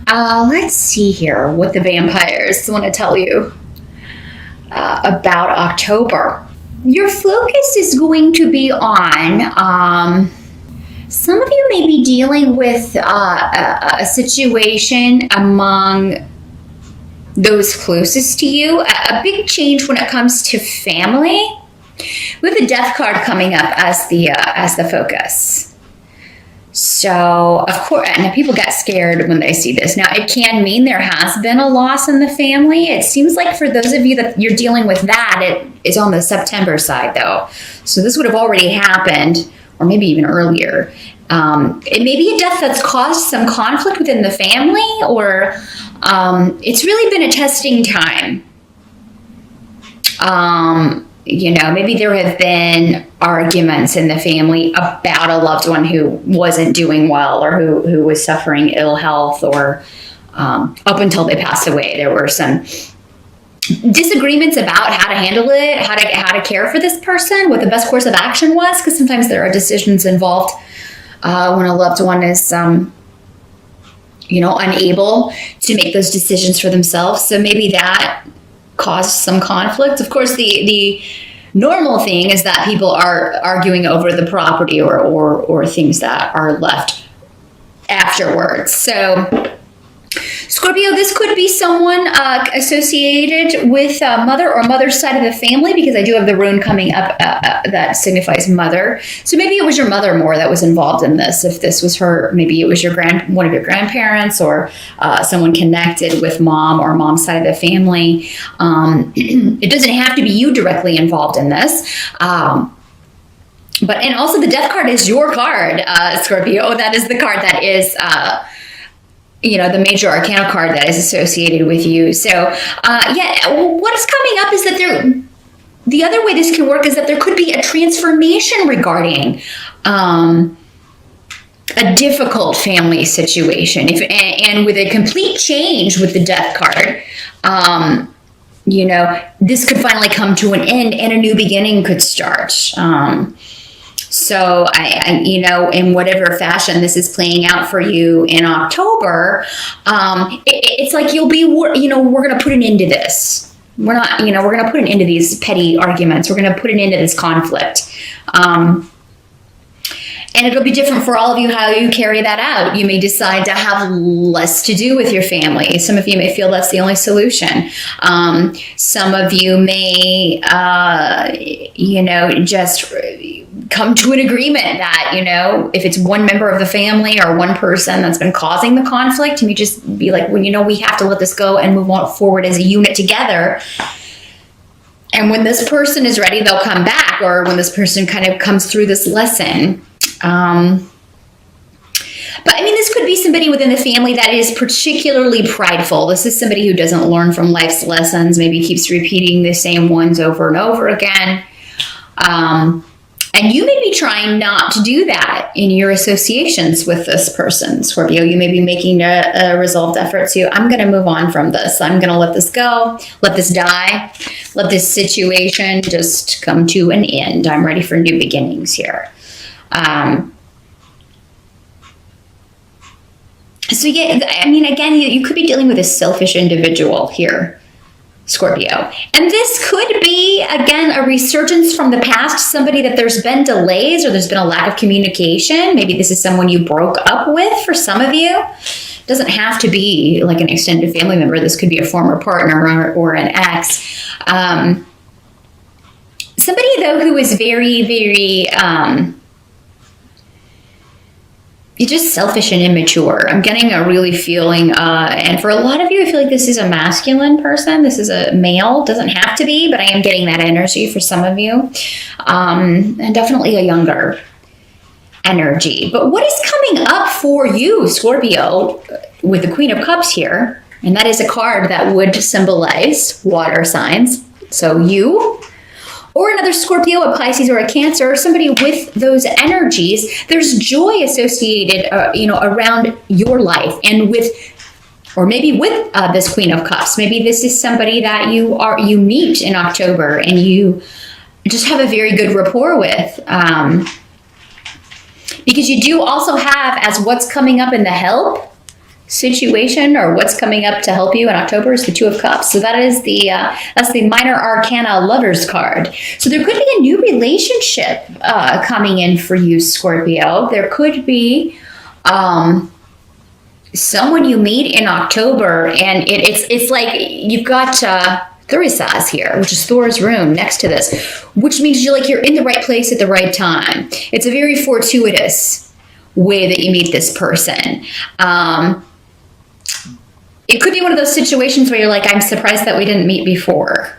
Let's see here what the vampires want to tell you about October. Your focus is going to be on, some of you may be dealing with a situation among those closest to you, a big change when it comes to family. We have the Death card coming up as the focus. So, of course, and people get scared when they see this. Now, it can mean there has been a loss in the family. It seems like for those of you that you're dealing with that, it is on the September side, though. So this would have already happened, or maybe even earlier. It may be a death that's caused some conflict within the family, or it's really been a testing time. Maybe there have been arguments in the family about a loved one who wasn't doing well, or who was suffering ill health, or up until they passed away, there were some disagreements about how to handle it, how to care for this person, what the best course of action was, because sometimes there are decisions involved when a loved one is unable to make those decisions for themselves. So maybe that caused some conflict. Of course, the normal thing is that people are arguing over the property or things that are left afterwards. So, Scorpio, this could be someone associated with mother or mother's side of the family, because I do have the rune coming up that signifies mother. So maybe it was your mother more that was involved in this. If this was her, maybe it was one of your grandparents, or someone connected with mom or mom's side of the family. It doesn't have to be you directly involved in this. And also the Death card is your card, Scorpio. That is the card that is the major arcana card that is associated with you. So, what is coming up is that the other way this can work is that there could be a transformation regarding a difficult family situation. And with a complete change with the Death card, this could finally come to an end and a new beginning could start. So in whatever fashion this is playing out for you in October, it's like you'll be, we're going to put an end to this. We're not, we're going to put an end to these petty arguments. We're going to put an end to this conflict. And it'll be different for all of you how you carry that out. You may decide to have less to do with your family. Some of you may feel that's the only solution. Some of you may, just come to an agreement that, if it's one member of the family or one person that's been causing the conflict, and you just be like, we have to let this go and move on forward as a unit together. And when this person is ready, they'll come back, or when this person kind of comes through this lesson. But this could be somebody within the family that is particularly prideful. This is somebody who doesn't learn from life's lessons, maybe keeps repeating the same ones over and over again. And you may be trying not to do that in your associations with this person, Scorpio. You may be making a resolved effort to, I'm going to move on from this. I'm going to let this go, let this die, let this situation just come to an end. I'm ready for new beginnings here. Again, you could be dealing with a selfish individual here, Scorpio. And this could be, again, a resurgence from the past, somebody that there's been delays or there's been a lack of communication. Maybe this is someone you broke up with for some of you. It doesn't have to be like an extended family member. This could be a former partner or an ex. Somebody, though, who is very, very... you're just selfish and immature. I'm getting a really feeling, and for a lot of you, I feel like this is a masculine person. This is a male. Doesn't have to be, but I am getting that energy for some of you. And definitely a younger energy. But what is coming up for you, Scorpio, with the Queen of Cups here? And that is a card that would symbolize water signs. So you... or another Scorpio, a Pisces, or a Cancer, or somebody with those energies, there's joy associated, around your life and with, or maybe with this Queen of Cups. Maybe this is somebody that you meet in October and you just have a very good rapport with. Because you do also have, as what's coming up in the help, situation or what's coming up to help you in October is the Two of Cups. So that is that's the minor arcana Lovers card. So there could be a new relationship coming in for you, Scorpio. There could be someone you meet in October, and it's like you've got Thurisaz here, which is Thor's rune next to this, which means you're in the right place at the right time. It's a very fortuitous way that you meet this person. It could be one of those situations where you're like, I'm surprised that we didn't meet before.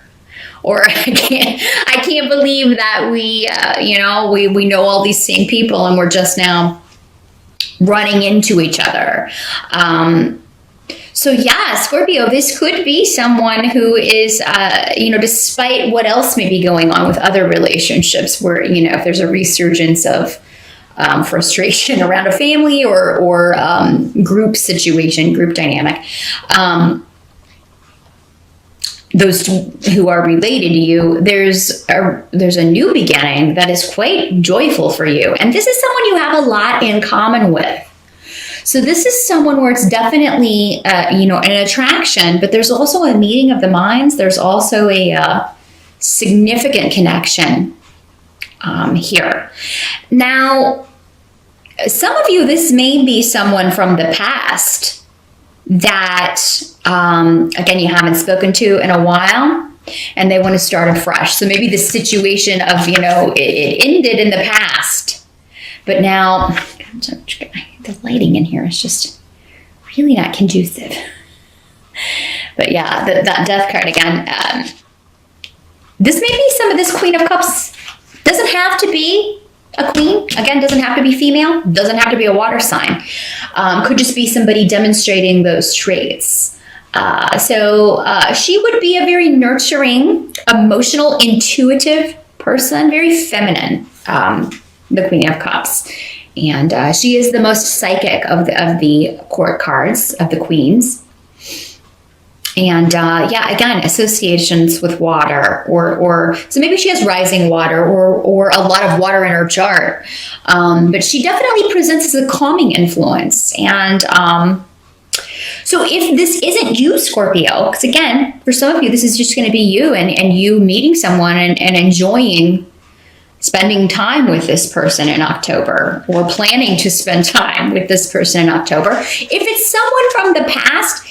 Or I can't believe that we know all these same people and we're just now running into each other. So yeah, Scorpio, this could be someone who is, despite what else may be going on with other relationships where, if there's a resurgence of frustration around a family or group situation, group dynamic, those who are related to you, there's a new beginning that is quite joyful for you. And this is someone you have a lot in common with. So this is someone where it's definitely, an attraction, but there's also a meeting of the minds. There's also a significant connection here. Now, some of you, this may be someone from the past that, again, you haven't spoken to in a while, and they want to start afresh. So maybe the situation of, it ended in the past, but now the lighting in here is just really not conducive. But yeah, that Death card again. This may be some of this Queen of Cups. Doesn't have to be a queen. Again, doesn't have to be female. Doesn't have to be a water sign. Could just be somebody demonstrating those traits. So she would be a very nurturing, emotional, intuitive person, very feminine, the Queen of Cups. And she is the most psychic of the court cards, of the queens. And again, associations with water, or so maybe she has rising water or a lot of water in her chart. But she definitely presents as a calming influence. And so if this isn't you, Scorpio, because again, for some of you, this is just going to be you and you meeting someone and enjoying spending time with this person in October, or planning to spend time with this person in October. If it's someone from the past,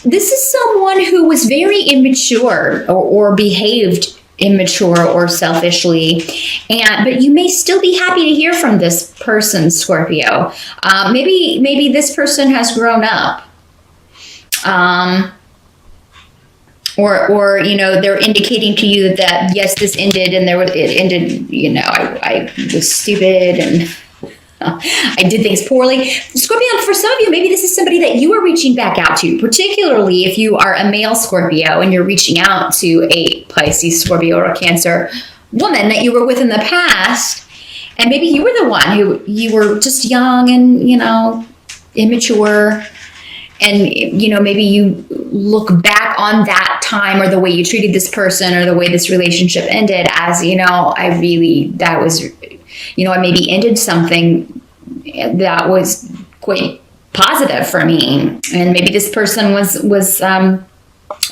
this is someone who was very immature or behaved immature or selfishly, but you may still be happy to hear from this person, Scorpio. Maybe this person has grown up. Or they're indicating to you that yes, this ended, and it ended. I was stupid and I did things poorly. Scorpio, for some of you, maybe this is somebody that you are reaching back out to, particularly if you are a male Scorpio and you're reaching out to a Pisces, Scorpio, or a Cancer woman that you were with in the past, and maybe you were the one who you were just young and immature. And, maybe you look back on that time or the way you treated this person or the way this relationship ended as, I maybe ended something that was quite positive for me. And maybe this person was a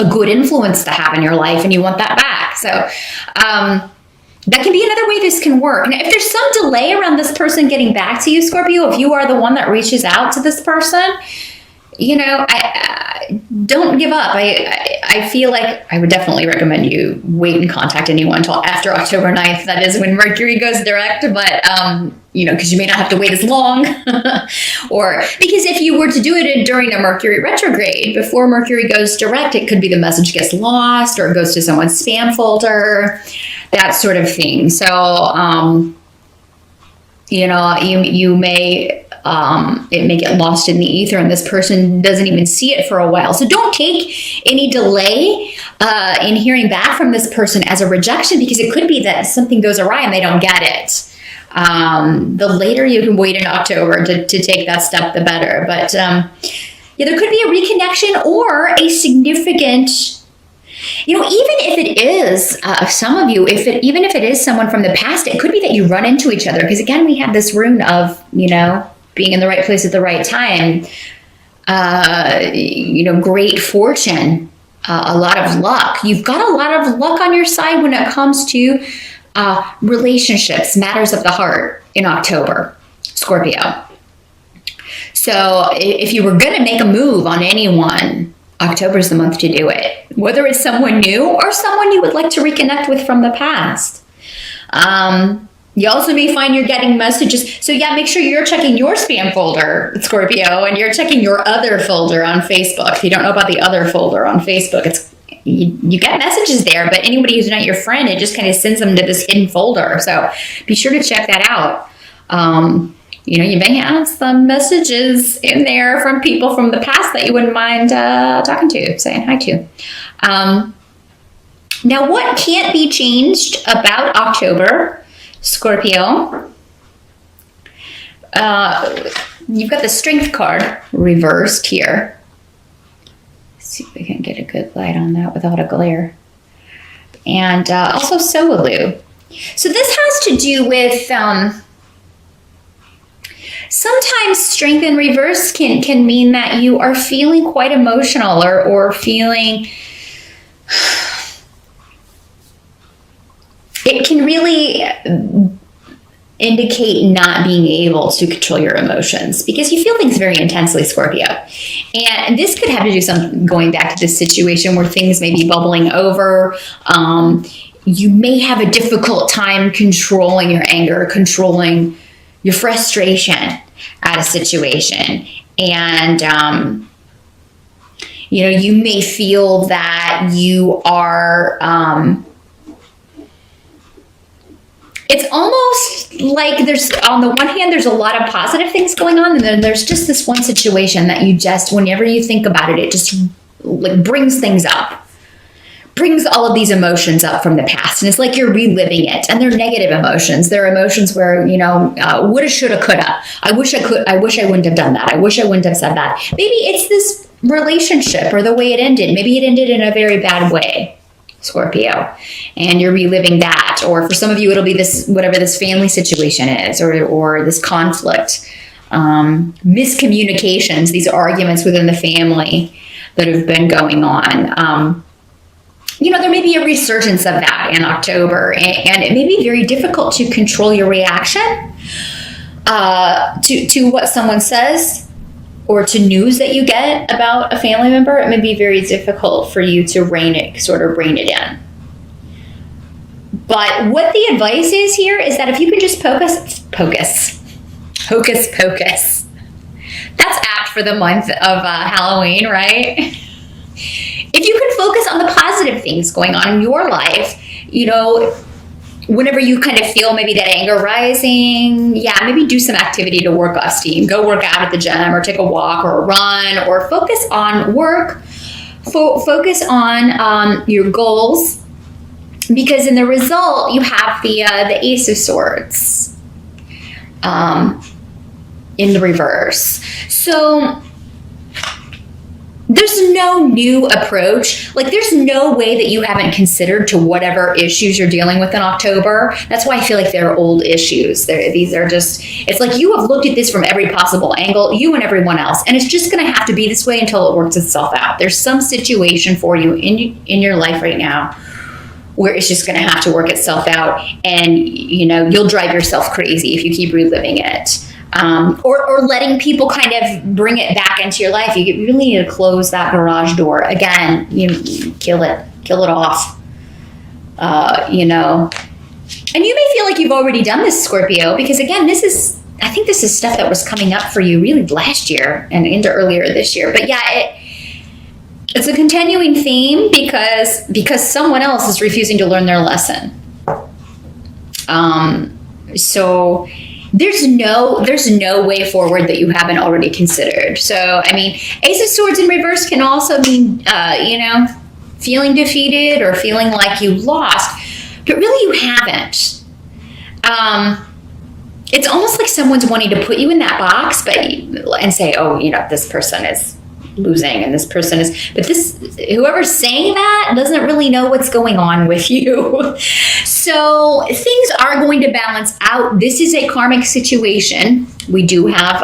good influence to have in your life and you want that back. So that can be another way this can work. Now, if there's some delay around this person getting back to you, Scorpio, if you are the one that reaches out to this person, I don't give up. I feel like I would definitely recommend you wait and contact anyone until after October 9th. That is when Mercury goes direct, but, because you may not have to wait as long. Or because if you were to do it during a Mercury retrograde, before Mercury goes direct, it could be the message gets lost or it goes to someone's spam folder, that sort of thing. So, you may... it may get lost in the ether and this person doesn't even see it for a while. So don't take any delay in hearing back from this person as a rejection, because it could be that something goes awry and they don't get it. The later you can wait in October to take that step, the better. But there could be a reconnection or a significant, even if it is some of you, even if it is someone from the past, it could be that you run into each other. Because again, we have this rune of, being in the right place at the right time. great fortune, a lot of luck. You've got a lot of luck on your side when it comes to relationships, matters of the heart in October, Scorpio. So if you were going to make a move on anyone, October's the month to do it. Whether it's someone new or someone you would like to reconnect with from the past. You also may find you're getting messages. So yeah, make sure you're checking your spam folder, Scorpio, and you're checking your other folder on Facebook. If you don't know about the other folder on Facebook, you get messages there, but anybody who's not your friend, it just kind of sends them to this hidden folder. So be sure to check that out. You may have some messages in there from people from the past that you wouldn't mind talking to, saying hi to. Now, what can't be changed about October, Scorpio? You've got the Strength card reversed here. Let's see if we can get a good light on that without a glare. And also Solu. So this has to do with sometimes Strength in reverse can mean that you are feeling quite emotional or feeling. It can really indicate not being able to control your emotions because you feel things very intensely, Scorpio. And this could have to do something going back to this situation where things may be bubbling over. You may have a difficult time controlling your anger, controlling your frustration at a situation. And, you may feel that you are... it's almost like there's, on the one hand, there's a lot of positive things going on, and then there's just this one situation that you just, whenever you think about it, it just like brings things up, brings all of these emotions up from the past, and it's like you're reliving it. And they're negative emotions. They're emotions where woulda, shoulda, coulda. I wish I wouldn't have done that. I wish I wouldn't have said that. Maybe it's this relationship or the way it ended. Maybe it ended in a very bad way, Scorpio, and you're reliving that. Or for some of you, it'll be this, whatever this family situation is, or this conflict, miscommunications, these arguments within the family that have been going on. There may be a resurgence of that in October, and it may be very difficult to control your reaction to what someone says or to news that you get about a family member. It may be very difficult for you to rein it in. But what the advice is here is that if you can just hocus pocus. That's apt for the month of Halloween, right? If you can focus on the positive things going on in your life, whenever you kind of feel maybe that anger rising, maybe do some activity to work off steam. Go work out at the gym or take a walk or a run, or focus on work. Focus on your goals, because in the result, you have the Ace of Swords in the reverse. So there's no new approach. Like, there's no way that you haven't considered to whatever issues you're dealing with in October. That's why I feel like they're old issues. These are just, it's like you have looked at this from every possible angle, you and everyone else, and it's just going to have to be this way until it works itself out. There's some situation for you in your life right now where it's just going to have to work itself out, and you'll drive yourself crazy if you keep reliving it. Or letting people kind of bring it back into your life. You really need to close that garage door. Again, kill it off. And you may feel like you've already done this, Scorpio, because again, I think this is stuff that was coming up for you really last year and into earlier this year. But it's a continuing theme because someone else is refusing to learn their lesson. So there's no way forward that you haven't already considered. So, Ace of Swords in reverse can also mean, feeling defeated or feeling like you lost, but really you haven't. It's almost like someone's wanting to put you in that box, and say, oh, this person is losing and this person is, but whoever's saying that doesn't really know what's going on with you. So things are going to balance out. This is a karmic situation. We do have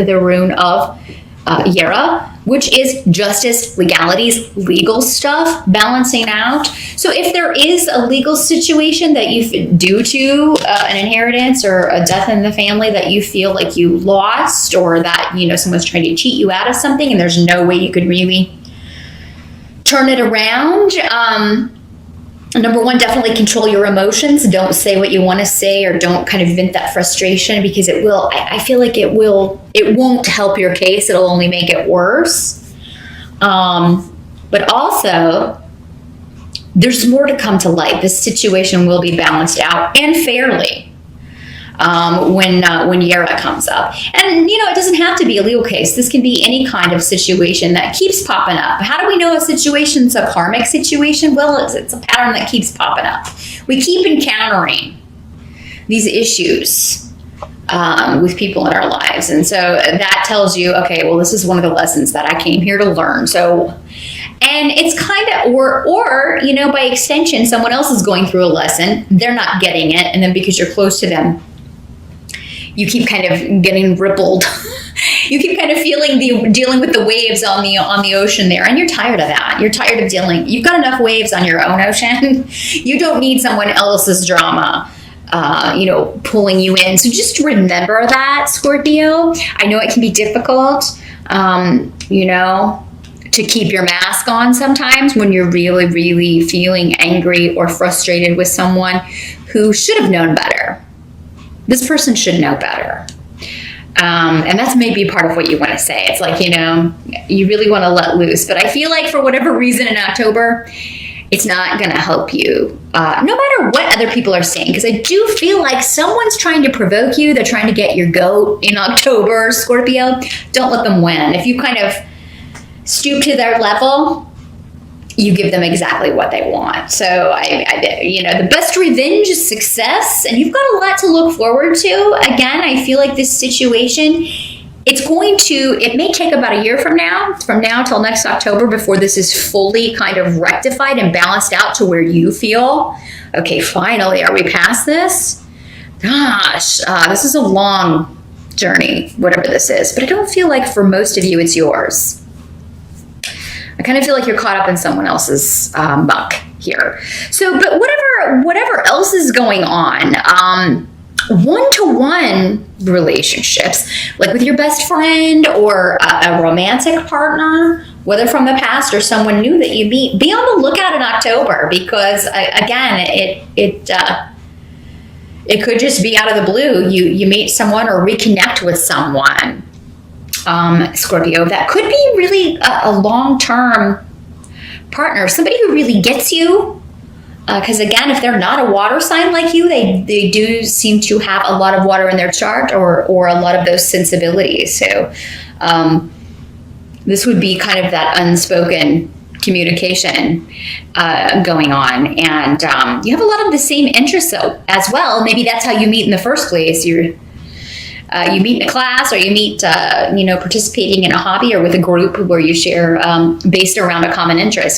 the rune of Yera, which is justice, legalities, legal stuff, balancing out. So if there is a legal situation that you, due to an inheritance or a death in the family, that you feel like you lost, or that, someone's trying to cheat you out of something and there's no way you could really turn it around, number one, definitely control your emotions. Don't say what you want to say, or don't kind of vent that frustration, because I feel like it won't help your case. It'll only make it worse. But also, there's more to come to light. This situation will be balanced out, and fairly, when Yera comes up. And, it doesn't have to be a legal case. This can be any kind of situation that keeps popping up. How do we know a situation's a karmic situation? Well, it's a pattern that keeps popping up. We keep encountering these issues with people in our lives. And so that tells you, okay, well, this is one of the lessons that I came here to learn. So, and it's kind of, or by extension, someone else is going through a lesson. They're not getting it. And then because you're close to them, you keep kind of getting rippled. You keep kind of dealing with the waves on the ocean there, and you're tired of that. You're tired of dealing. You've got enough waves on your own ocean. You don't need someone else's drama, pulling you in. So just remember that, Scorpio. I know it can be difficult, to keep your mask on sometimes when you're really, really feeling angry or frustrated with someone who should have known better. This person should know better. And that's maybe part of what you want to say. It's like, you really want to let loose. But I feel like for whatever reason in October, it's not going to help you, no matter what other people are saying. Because I do feel like someone's trying to provoke you. They're trying to get your goat in October, Scorpio. Don't let them win. If you kind of stoop to their level, you give them exactly what they want. So, the best revenge is success, and you've got a lot to look forward to. Again, I feel like this situation, it may take about a year from now till next October, before this is fully kind of rectified and balanced out to where you feel, okay, finally, are we past this? Gosh, this is a long journey, whatever this is, but I don't feel like for most of you, it's yours. I kind of feel like you're caught up in someone else's muck here. So, but whatever else is going on, one-to-one relationships, like with your best friend or a romantic partner, whether from the past or someone new that you meet, be on the lookout in October, because again, it could just be out of the blue. You meet someone or reconnect with someone, Scorpio, that could be really a long-term partner, somebody who really gets you. Because again, if they're not a water sign like you, they do seem to have a lot of water in their chart, or a lot of those sensibilities. So this would be kind of that unspoken communication going on, and you have a lot of the same interests as well. Maybe that's how you meet in the first place. You meet in a class, or you meet, participating in a hobby, or with a group where you share based around a common interest.